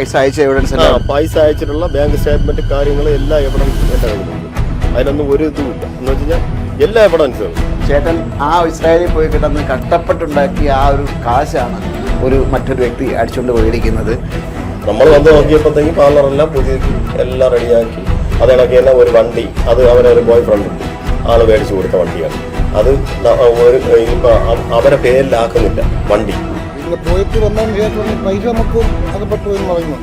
പൈസ അയച്ച എവിഡൻസ് പൈസ അയച്ചിട്ടുള്ള ബാങ്ക് സ്റ്റേറ്റ്മെന്റ് കാര്യങ്ങൾ എല്ലാ എവിഡൻസും എൻ്റെ കയ്യിലുണ്ട്. അതിനൊന്നും ഒരു ഇതുമില്ല എന്ന് വെച്ച് കഴിഞ്ഞാൽ എല്ലാ എവിഡൻസുകളും. ചേട്ടൻ ആ ഇസ്രായേലിൽ പോയി കിടന്ന് കഷ്ടപ്പെട്ടുണ്ടാക്കിയ ആ ഒരു കാശാണ് മറ്റൊരു വ്യക്തി അടിച്ചുകൊണ്ട് പോയിരിക്കുന്നത്. നമ്മൾ വന്ന് നോക്കിയപ്പോഴത്തേക്ക് പാർലറെല്ലാം പുതിയതാക്കി എല്ലാം റെഡിയാക്കി അതിനൊക്കെ തന്നെ ഒരു വണ്ടി, അത് അവരൊരു ബോയ് ഫ്രണ്ട് ഉണ്ട്, ആള് മേടിച്ചു കൊടുത്ത വണ്ടിയാണ്. അത് അവരെ പേരിലാക്കുന്നില്ല വണ്ടി. പോയിട്ട് വന്നതിന് ശേഷം പൈസ നമുക്ക് അകപ്പെട്ടു എന്ന് പറയുന്നു.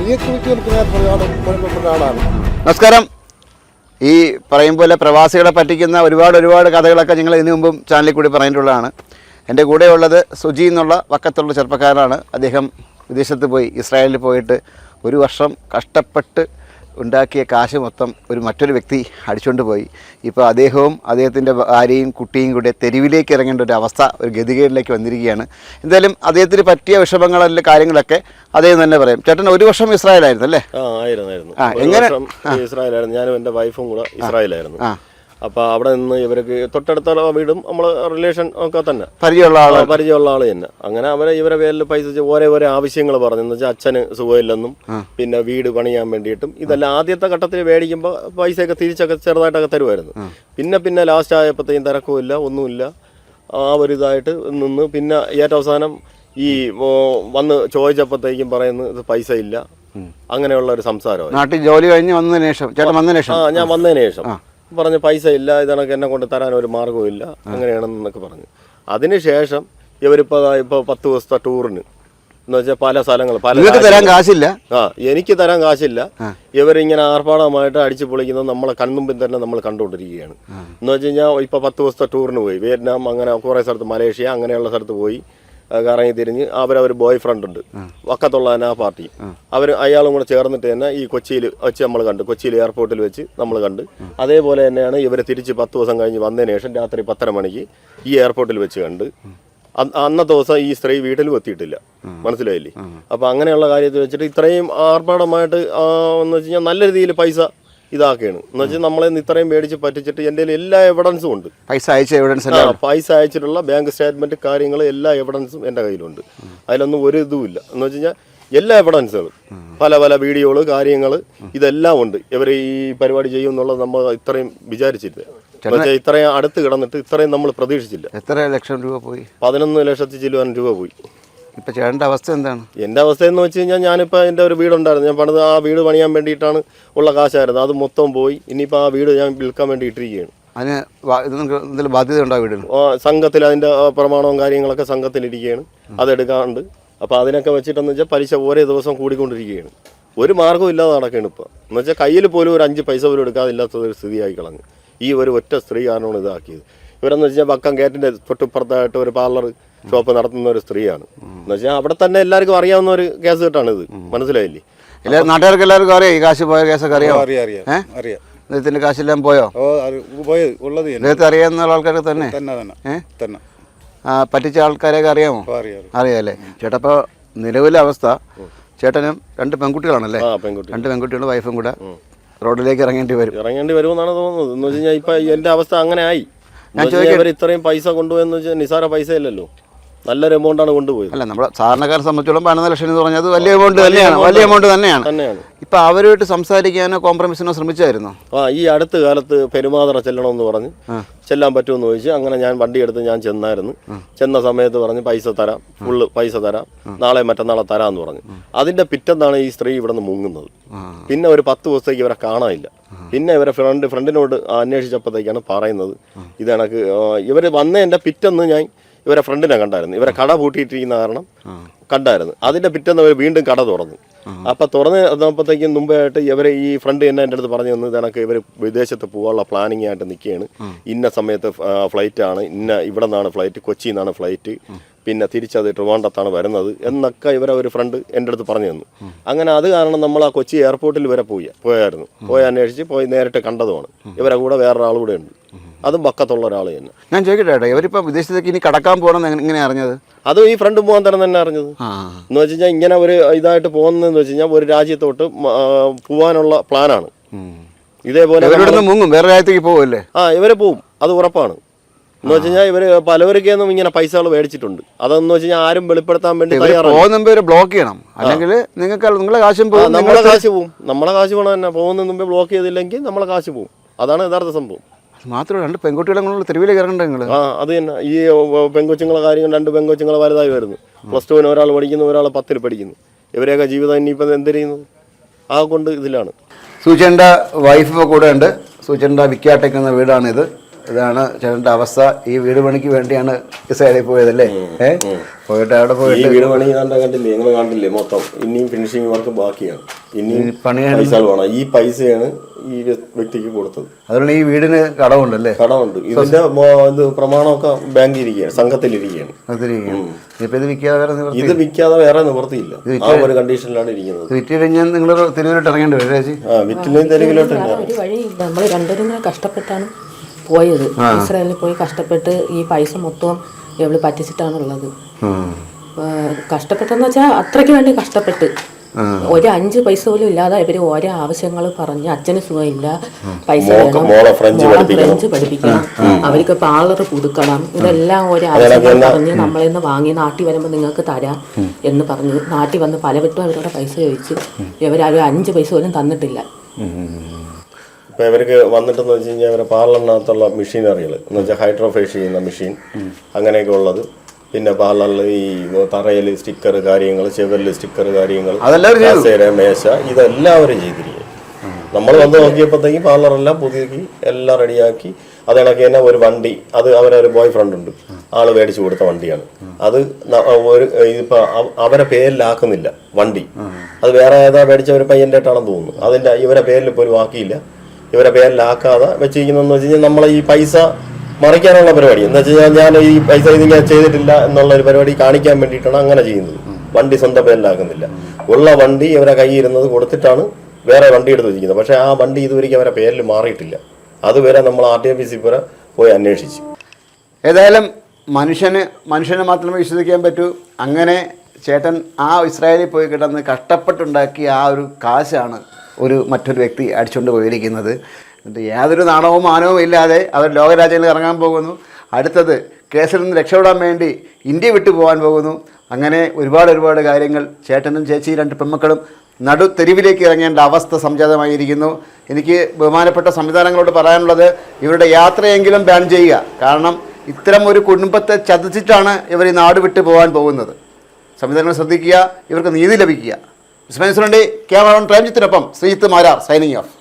ഈ സ്ത്രീയെക്കുറിച്ച് ഒരാളാണ്. നമസ്കാരം. ഈ പറയും പോലെ പ്രവാസികളെ പറ്റിക്കുന്ന ഒരുപാട് കഥകളൊക്കെ നിങ്ങൾ ഇതിനു മുമ്പും ചാനലിൽ കൂടി പറഞ്ഞിട്ടുള്ളതാണ്. എൻ്റെ കൂടെയുള്ളത് സുജി എന്നുള്ള വക്കത്തുള്ള ചെറുപ്പക്കാരനാണ്. അദ്ദേഹം വിദേശത്ത് പോയി ഇസ്രായേലിൽ പോയിട്ട് ഒരു വർഷം കഷ്ടപ്പെട്ട് ഉണ്ടാക്കിയ കാശ് മൊത്തം മറ്റൊരു വ്യക്തി അടിച്ചുകൊണ്ട് പോയി. ഇപ്പോൾ അദ്ദേഹവും അദ്ദേഹത്തിൻ്റെ ഭാര്യയും കുട്ടിയും കൂടെ തെരുവിലേക്ക് ഇറങ്ങേണ്ട ഒരു അവസ്ഥ, ഒരു ഗതികേടിലേക്ക് വന്നിരിക്കുകയാണ്. എന്തായാലും അദ്ദേഹത്തിന് പറ്റിയ വിഷമങ്ങളെല്ലാം കാര്യങ്ങളൊക്കെ അദ്ദേഹം തന്നെ പറയും. ചേട്ടൻ ഒരു വർഷം ഇസ്രായേലായിരുന്നു അല്ലേ? എങ്ങനെ ഇസ്രായേലായിരുന്നു. ഞാനും എൻ്റെ വൈഫും കൂടെ ഇസ്രായേലായിരുന്നു. അപ്പോൾ അവിടെ നിന്ന് ഇവർക്ക് തൊട്ടടുത്ത വീടും നമ്മൾ റിലേഷൻ ഒക്കെ തന്നെ പരിചയമുള്ള ആൾ തന്നെ. അങ്ങനെ ഇവരെ പേരിൽ പൈസ ഓരോ ആവശ്യങ്ങൾ പറഞ്ഞെന്ന് വെച്ചാൽ അച്ഛന് സുഖമില്ലെന്നും പിന്നെ വീട് പണിയാൻ വേണ്ടിയിട്ടും ഇതെല്ലാം ആദ്യത്തെ ഘട്ടത്തിൽ മേടിക്കുമ്പോൾ പൈസയൊക്കെ തിരിച്ചൊക്കെ ചെറുതായിട്ടൊക്കെ തരുമായിരുന്നു. പിന്നെ ലാസ്റ്റ് ആയപ്പോഴത്തേക്കും തിരക്കുമില്ല, ഒന്നുമില്ല. ആ ഒരു ഇതായിട്ട് നിന്ന് പിന്നെ ഏറ്റവും അവസാനം ഈ വന്ന് ചോദിച്ചപ്പോഴത്തേക്കും പറയുന്നത് ഇത് പൈസ ഇല്ല, അങ്ങനെയുള്ള ഒരു സംസാരമാണ്. നാട്ടിൽ ജോലി കഴിഞ്ഞ് വന്നതിന് ശേഷം ഞാൻ വന്നതിന് ശേഷം പറഞ്ഞ് പൈസ ഇല്ല, ഇതണക്ക് എന്നെ കൊണ്ട് തരാൻ ഒരു മാർഗ്ഗവും ഇല്ല, അങ്ങനെയാണെന്നൊക്കെ പറഞ്ഞു. അതിനുശേഷം ഇവരിപ്പോൾ 10 ദിവസത്തെ ടൂറിന് എന്ന് വെച്ചാൽ പല സ്ഥലങ്ങൾ തരാൻ കാശില്ല. എനിക്ക് തരാൻ കാശില്ല. ഇവരിങ്ങനെ ആർഭാടമായിട്ട് അടിച്ചു പൊളിക്കുന്നത് നമ്മളെ കൺമുമ്പിൽ തന്നെ നമ്മൾ കണ്ടുകൊണ്ടിരിക്കുകയാണ്. എന്ന് വെച്ച് കഴിഞ്ഞാൽ ഇപ്പോൾ 10 ദിവസത്തെ ടൂറിന് പോയി വിയറ്റ്നാം, അങ്ങനെ കുറേ സ്ഥലത്ത്, മലേഷ്യ, അങ്ങനെയുള്ള സ്ഥലത്ത് പോയി കറങ്ങി തിരിഞ്ഞ് അവരൊരു ബോയ് ഫ്രണ്ട് ഉണ്ട് വക്കത്തുള്ള തന്നെ ആ പാർട്ടി. അയാളും കൂടെ ചേർന്നിട്ട് തന്നെ ഈ കൊച്ചിയിൽ വെച്ച് നമ്മൾ കണ്ട്, കൊച്ചിയിൽ എയർപോർട്ടിൽ വെച്ച് നമ്മൾ കണ്ട്. അതേപോലെ തന്നെയാണ് ഇവർ തിരിച്ച് 10 ദിവസം കഴിഞ്ഞ് വന്നതിന് ശേഷം രാത്രി 10:30 മണിക്ക് ഈ എയർപോർട്ടിൽ വെച്ച് കണ്ട്. അന്നത്തെ ദിവസം ഈ സ്ത്രീ വീട്ടിലും എത്തിയിട്ടില്ല, മനസ്സിലായില്ലേ? അപ്പം അങ്ങനെയുള്ള കാര്യത്തിൽ വെച്ചിട്ട് ഇത്രയും ആർഭാടമായിട്ട് എന്ന് വെച്ച് കഴിഞ്ഞാൽ നല്ല രീതിയിൽ പൈസ ഇതാക്കുകയാണ്. എന്ന് വെച്ചാൽ നമ്മളെ ഇത്രയും മേടിച്ച് പറ്റിച്ചിട്ട് എൻ്റെ എല്ലാ എവിഡൻസും ഉണ്ട്. പൈസ അയച്ചിട്ടുള്ള ബാങ്ക് സ്റ്റേറ്റ്മെന്റ് കാര്യങ്ങൾ എല്ലാ എവിഡൻസും എൻ്റെ കയ്യിലുണ്ട്. അതിലൊന്നും ഒരു ഇതുമില്ല. എന്ന് വെച്ച് കഴിഞ്ഞാൽ എല്ലാ എവിഡൻസുകളും പല വീഡിയോകള് കാര്യങ്ങൾ ഇതെല്ലാം ഉണ്ട്. ഇവർ ഈ പരിപാടി ചെയ്യും എന്നുള്ളത് നമ്മൾ ഇത്രയും വിചാരിച്ചില്ല. ഇത്രയും അടുത്ത് കിടന്നിട്ട് ഇത്രയും നമ്മൾ പ്രതീക്ഷിച്ചില്ല. എത്ര ലക്ഷം രൂപ പോയി? 11 ലക്ഷത്തി ചില്ലുവാൻ രൂപ പോയി. ഇപ്പൊ ചേട്ടൻ്റെ അവസ്ഥ എന്താണ്? എൻ്റെ അവസ്ഥ എന്ന് വെച്ച് കഴിഞ്ഞാൽ ഞാനിപ്പോൾ എൻ്റെ ഒരു വീടുണ്ടായിരുന്നു, ഞാൻ പണിത് ആ വീട് പണിയാൻ വേണ്ടിയിട്ടാണ് ഉള്ള കാശായിരുന്നു, അത് മൊത്തം പോയി. ഇനിയിപ്പോൾ ആ വീട് ഞാൻ വിൽക്കാൻ വേണ്ടി ഇട്ടിരിക്കുകയാണ്. അതിന് ബാധ്യത ഉണ്ടോ വീടിന്? സംഘത്തിൽ അതിൻ്റെ പ്രമാണവും കാര്യങ്ങളൊക്കെ സംഘത്തിലിരിക്കുകയാണ്, അതെടുക്കാറുണ്ട്. അപ്പോൾ അതിനൊക്കെ വെച്ചിട്ടെന്ന് വെച്ചാൽ പലിശ ഓരോ ദിവസം കൂടിക്കൊണ്ടിരിക്കുകയാണ്. ഒരു മാർഗ്ഗവും ഇല്ലാതെ നടക്കുകയാണ് ഇപ്പോൾ. എന്ന് വെച്ചാൽ കയ്യിൽ പോലും ഒരു 5 പൈസ പോലും എടുക്കാതില്ലാത്തൊരു സ്ഥിതിയായി കളഞ്ഞു. ഈ ഒരു ഒറ്റ സ്ത്രീ കാരണമാണ് ഇതാക്കിയത്. ഇവരെന്ന് വെച്ചാൽ വക്കം ഗേറ്റിൻ്റെ തൊട്ടിപ്പുറത്തായിട്ട് ഒരു പാർലർ ഷോപ്പ് നടത്തുന്ന ഒരു സ്ത്രീയാണ്. എന്ന് വെച്ചാൽ അവിടെ തന്നെ എല്ലാവർക്കും അറിയാവുന്ന ഒരു കേസ് കേട്ടാണ് ഇത്, മനസ്സിലായില്ലേ? നാട്ടുകാർക്ക് എല്ലാവർക്കും അറിയാം ഈ കാശ് പോയ കേസൊക്കെ അറിയാം. അദ്ദേഹത്തിന്റെ കാശെല്ലാം പോയോ? അദ്ദേഹത്തെ അറിയാവുന്ന ആൾക്കാർക്ക് തന്നെ പറ്റിച്ച ആൾക്കാരെയൊക്കെ അറിയാമോ? അറിയാമല്ലേ ചേട്ടാ? അപ്പോൾ നിലവിലെ അവസ്ഥ, ചേട്ടനും 2 പെൺകുട്ടികളാണല്ലേ? 2 പെൺകുട്ടികളും വൈഫും കൂടെ റോഡിലേക്ക് ഇറങ്ങേണ്ടി വരുമെന്നാണ് തോന്നുന്നത്. എന്ന് വെച്ച് കഴിഞ്ഞാൽ ഇപ്പം എൻ്റെ അവസ്ഥ അങ്ങനെ ആയി. ഇവർ ഇത്രയും പൈസ കൊണ്ടുപോയെന്ന് വെച്ചാൽ നിസാര പൈസ ഇല്ലല്ലോ, നല്ലൊരു എമൗണ്ടാണ് കൊണ്ടുപോയത്. അല്ല, നമ്മുടെ സാധാരണക്കാരെ സംബന്ധിച്ചോളം 12 ലക്ഷം എന്ന് പറഞ്ഞത് വലിയ എമൗണ്ട് തന്നെയാണ്. ഇപ്പൊ അവരുമായിട്ട് സംസാരിക്കാനോ കോംപ്രമൈസിനോ ശ്രമിച്ചായിരുന്നു? ഈ അടുത്ത കാലത്ത് പെരുമാതറ ചെല്ലണമെന്ന് പറഞ്ഞ് ചെല്ലാൻ പറ്റുമെന്ന് ചോദിച്ചു. അങ്ങനെ ഞാൻ വണ്ടി എടുത്ത് ഞാൻ ചെന്നായിരുന്നു. ചെന്ന സമയത്ത് പറഞ്ഞ് പൈസ തരാം, ഫുള്ള് പൈസ തരാം, നാളെ മറ്റന്നാളെ തരാമെന്ന് പറഞ്ഞു. അതിന്റെ പിറ്റെന്നാണ് ഈ സ്ത്രീ ഇവിടെ നിന്ന് മുങ്ങുന്നത്. പിന്നെ ഒരു 10 ദിവസത്തേക്ക് ഇവരെ കാണാനില്ല. പിന്നെ ഇവരെ ഫ്രണ്ടിനോട് അന്വേഷിച്ചപ്പോഴത്തേക്കാണ് പറയുന്നത് ഇത് കണക്ക് ഇവർ വന്നതിൻ്റെ പിറ്റെന്ന് ഞാൻ ഇവരെ ഫ്രണ്ടിനെ കണ്ടായിരുന്നു. ഇവരെ കട പൂട്ടിയിട്ടിരിക്കുന്ന കാരണം കണ്ടായിരുന്നു. അതിന്റെ പിറ്റേന്ന് അവർ വീണ്ടും കട തുറന്നു. അപ്പൊ തുറന്ന് തന്നപ്പോഴത്തേക്കും മുമ്പായിട്ട് ഇവരെ ഈ ഫ്രണ്ട് തന്നെ എൻ്റെ അടുത്ത് പറഞ്ഞു തന്നു, ഇതണക്ക് ഇവർ വിദേശത്ത് പോകാനുള്ള പ്ലാനിങ് ആയിട്ട് നിൽക്കുകയാണ്. ഇന്ന സമയത്ത് ഫ്ലൈറ്റാണ്, ഇവിടെ നിന്നാണ് ഫ്ലൈറ്റ്, കൊച്ചിയിൽ നിന്നാണ് ഫ്ലൈറ്റ്, പിന്നെ തിരിച്ചത് ട്രിവാൻഡ്രത്താണ് വരുന്നത് എന്നൊക്കെ ഇവരെ ഒരു ഫ്രണ്ട് എൻ്റെ അടുത്ത് പറഞ്ഞു തന്നു. അങ്ങനെ അത് കാരണം നമ്മൾ ആ കൊച്ചി എയർപോർട്ടിൽ വരെ പോയായിരുന്നു. പോയി അന്വേഷിച്ച് പോയി നേരിട്ട് കണ്ടതുമാണ്. ഇവരെ കൂടെ വേറൊരാൾ കൂടെ ഉണ്ട്, അതും പക്കത്തുള്ള ഒരാൾ തന്നെ. ഞാൻ ചോദിക്കട്ടെ, ഇവരിപ്പോൾ വിദേശത്തേക്ക് ഇനി കടക്കാൻ പോകണം എങ്ങനെ അറിഞ്ഞത്? അത് ഈ ഫ്രണ്ട് പോകാൻ തന്നെ അറിഞ്ഞത്. എന്ന് വെച്ച് കഴിഞ്ഞാൽ ഇങ്ങനെ ഒരു ഇതായിട്ട് പോകുന്നതെന്ന് വെച്ച് കഴിഞ്ഞാൽ ഒരു രാജ്യത്തോട്ട് പോകാനുള്ള പ്ലാനാണ്. ഇതേപോലെ മുങ്ങും, വേറെ രാജ്യത്തേക്ക് പോവല്ലേ? ഇവരെ പോവും, അത് ഉറപ്പാണ്. എന്ന് വെച്ച് കഴിഞ്ഞാൽ ഇവര് പലവർക്കൊന്നും ഇങ്ങനെ പൈസകൾ മേടിച്ചിട്ടുണ്ട്. അതെന്ന് വെച്ച് കഴിഞ്ഞാൽ ആരും വെളിപ്പെടുത്താൻ വേണ്ടി തയ്യാറാണ്. പോകുന്ന മുമ്പ് ബ്ലോക്ക് ചെയ്യണം, അല്ലെങ്കിൽ നിങ്ങൾക്ക് നിങ്ങളെ കാശും പോകും. നമ്മളെ കാശ് പോവും, നമ്മളെ കാശ് പോകണം തന്നെ. പോകുന്ന മുമ്പേ ബ്ലോക്ക് ചെയ്തില്ലെങ്കിൽ നമ്മളെ കാശ് പോവും. അതാണ് യഥാർത്ഥ സംഭവം. മാത്രമല്ല 2 പെൺകുട്ടികളെ കൊണ്ട് തെരുവിലേക്ക് ഇറങ്ങണ്ട നിങ്ങൾ. അത് തന്നെ. ഈ പെൺകൊച്ചുങ്ങളെ കാര്യം 2 പെൺകൊച്ചുങ്ങളെ വലുതായി വരുന്നു. +2 ഒരാൾ പഠിക്കുന്നു, ഒരാൾ 10ൽ പഠിക്കുന്നു. ഇവരെയൊക്കെ ജീവിതം ഇനിയിപ്പോൾ എന്ത് ചെയ്യുന്നു? ആ കൊണ്ട് ഇതിലാണ്. സൂചേൻ്റെ വൈഫ് കൂടെ ഉണ്ട്. സൂചേൻ്റെ വിക്കാട്ടേക്കുന്ന വീടാണിത്. ഇതാണ് ചേട്ടൻ്റെ അവസ്ഥ. ഈ വീട് പണിക്ക് വേണ്ടിയാണ് ഇസ്രായേലിൽ പോയതല്ലേ? പോയിട്ട് അവിടെ പോയിട്ട് വീട് പണി കണ്ടില്ലേ, നിങ്ങൾ കണ്ടില്ലേ മൊത്തം. ഇനിയും ഫിനിഷിംഗ് വർക്ക് ബാക്കിയാണ്. ഇനിയും പൈസ വേണം. ഈ പൈസയാണ് ഈ വ്യക്തിക്ക് കൊടുത്തത്. അതുകൊണ്ട് ഈ വീടിന് കടമുണ്ടല്ലേ? കടമുണ്ട്. ഇതിന്റെ ഇത് പ്രമാണമൊക്കെ ബാങ്കിൽ ഇരിക്കുകയാണ്, സംഘത്തിലിരിക്കുകയാണ്. ഇത് വിൽക്കാതെ വേറെ നിവൃത്തിയില്ല. ആ ഒരു കണ്ടീഷനിലാണ് ഇരിക്കുന്നത്. വിറ്റ് കഴിഞ്ഞാൽ നിങ്ങൾ തെരുവിലോട്ട് ഇറങ്ങേണ്ടി വരും ചേച്ചി. വിറ്റില്ലെങ്കിൽ തെരുവിലോട്ട് ഒരു വഴിയില്ല. നമ്മൾ രണ്ടുപേരും കഷ്ടപ്പെട്ടാണ് പോയത്. ഇസ്രായേലിൽ പോയി കഷ്ടപ്പെട്ട് ഈ പൈസ മൊത്തം ഇവള് പറ്റിച്ചിട്ടാണുള്ളത്. കഷ്ടപ്പെട്ടെന്ന് വെച്ചാൽ അത്രയ്ക്ക് വേണ്ടി കഷ്ടപ്പെട്ട് ഒരു 5 പൈസ പോലും ഇല്ലാതെ ഇവര് ഓരോ ആവശ്യങ്ങൾ പറഞ്ഞ് അച്ഛന് സുഖമില്ല, പൈസ വേണം, ഫ്രഞ്ച് പഠിപ്പിക്കണം, അവർക്ക് പാർലർ പുതുക്കണം, ഇതെല്ലാം ഓരോ ആവശ്യങ്ങൾ പറഞ്ഞ് നമ്മളിന്ന് വാങ്ങി നാട്ടിൽ വരുമ്പോൾ നിങ്ങൾക്ക് തരാം എന്ന് പറഞ്ഞ് നാട്ടിൽ വന്ന് പലവട്ടം അവരോട് പൈസ ചോദിച്ച് ഇവരാരും 5 പൈസ പോലും തന്നിട്ടില്ല. ഇപ്പോൾ ഇവർക്ക് വന്നിട്ടെന്ന് വെച്ച് കഴിഞ്ഞാൽ അവരുടെ പാർലറിനകത്തുള്ള മെഷീനറികൾ എന്ന് വെച്ചാൽ ഹൈഡ്രോഫേഷ് ചെയ്യുന്ന മെഷീൻ അങ്ങനെയൊക്കെ ഉള്ളത്, പിന്നെ പാർലറിൽ ഈ തറയിൽ സ്റ്റിക്കർ കാര്യങ്ങൾ, ചെവരിൽ സ്റ്റിക്കർ കാര്യങ്ങൾ, കസേര, മേശ, ഇതെല്ലാം അവർ ചെയ്തിരിക്കും. നമ്മൾ വന്ന് നോക്കിയപ്പോഴത്തേക്കും പാർലറെല്ലാം പുതുക്കി എല്ലാം റെഡിയാക്കി. അത് കണക്ക് തന്നെ ഒരു വണ്ടി, അത് അവരൊരു ബോയ് ഫ്രണ്ട് ഉണ്ട്, ആള് മേടിച്ചു കൊടുത്ത വണ്ടിയാണ് അത്. ഒരു ഇതിപ്പോൾ അവരെ പേരിലാക്കുന്നില്ല വണ്ടി, അത് വേറെ ഏതാ മേടിച്ച ഒരു പയ്യൻ്റെ ആയിട്ടാണെന്ന് തോന്നുന്നു. അതിൻ്റെ ഇവരെ പേരിൽ ഇപ്പോൾ ഒരു ബാക്കിയില്ല. ഇവരെ പേരിലാക്കാതെ വെച്ചിരിക്കുന്നതെന്ന് വെച്ച് കഴിഞ്ഞാൽ നമ്മളെ ഈ പൈസ മറിക്കാനുള്ള പരിപാടി. എന്ന് വെച്ച് കഴിഞ്ഞാൽ ഞാൻ ഈ പൈസ ഇതിങ്ങനെ ചെയ്തിട്ടില്ല എന്നുള്ളൊരു പരിപാടി കാണിക്കാൻ വേണ്ടിയിട്ടാണ് അങ്ങനെ ചെയ്യുന്നത്. വണ്ടി സ്വന്തം പേരിലാക്കുന്നില്ല. ഉള്ള വണ്ടി ഇവരെ കയ്യിൽ ഇരുന്നത് കൊടുത്തിട്ടാണ് വേറെ വണ്ടി എടുത്ത് വെച്ചിരിക്കുന്നത്. പക്ഷേ ആ വണ്ടി ഇതുവരെയ്ക്ക് അവരെ പേരിൽ മാറിയിട്ടില്ല. അതുവരെ നമ്മൾ RTO വരെ പോയി അന്വേഷിച്ചു. ഏതായാലും മനുഷ്യനെ മാത്രമേ വിശ്വസിക്കാൻ പറ്റൂ. അങ്ങനെ ചേട്ടൻ ആ ഇസ്രായേലിൽ പോയി കിടന്ന് കഷ്ടപ്പെട്ടുണ്ടാക്കിയ ആ ഒരു കാശാണ് മറ്റൊരു വ്യക്തി അടിച്ചുകൊണ്ട് പോയിരിക്കുന്നത്. എന്നിട്ട് യാതൊരു നാണവും മാനവും ഇല്ലാതെ അവർ ലോകരാജ്യങ്ങളിൽ ഇറങ്ങാൻ പോകുന്നു. അടുത്തത് കേസിൽ നിന്ന് രക്ഷപ്പെടാൻ വേണ്ടി ഇന്ത്യ വിട്ടു പോകാൻ പോകുന്നു. അങ്ങനെ ഒരുപാട് കാര്യങ്ങൾ ചേട്ടനും ചേച്ചി 2 പെൺമക്കളും തെരുവിലേക്ക് ഇറങ്ങേണ്ട അവസ്ഥ സംജാതമായിരിക്കുന്നു. എനിക്ക് ബഹുമാനപ്പെട്ട സംവിധാനങ്ങളോട് പറയാനുള്ളത്, ഇവരുടെ യാത്രയെങ്കിലും ബാൻ ചെയ്യുക. കാരണം ഇത്തരം ഒരു കുടുംബത്തെ ചതിച്ചിട്ടാണ് ഇവർ ഈ നാട് വിട്ടു പോകാൻ പോകുന്നത്. സംവിധാനങ്ങൾ ശ്രദ്ധിക്കുക, ഇവർക്ക് നീതി ലഭിക്കുക. ക്യാമറ പ്രേംജിത്തിനൊപ്പം ശ്രീജിത്ത് മാരാർ സൈനിങ് ഓഫ്.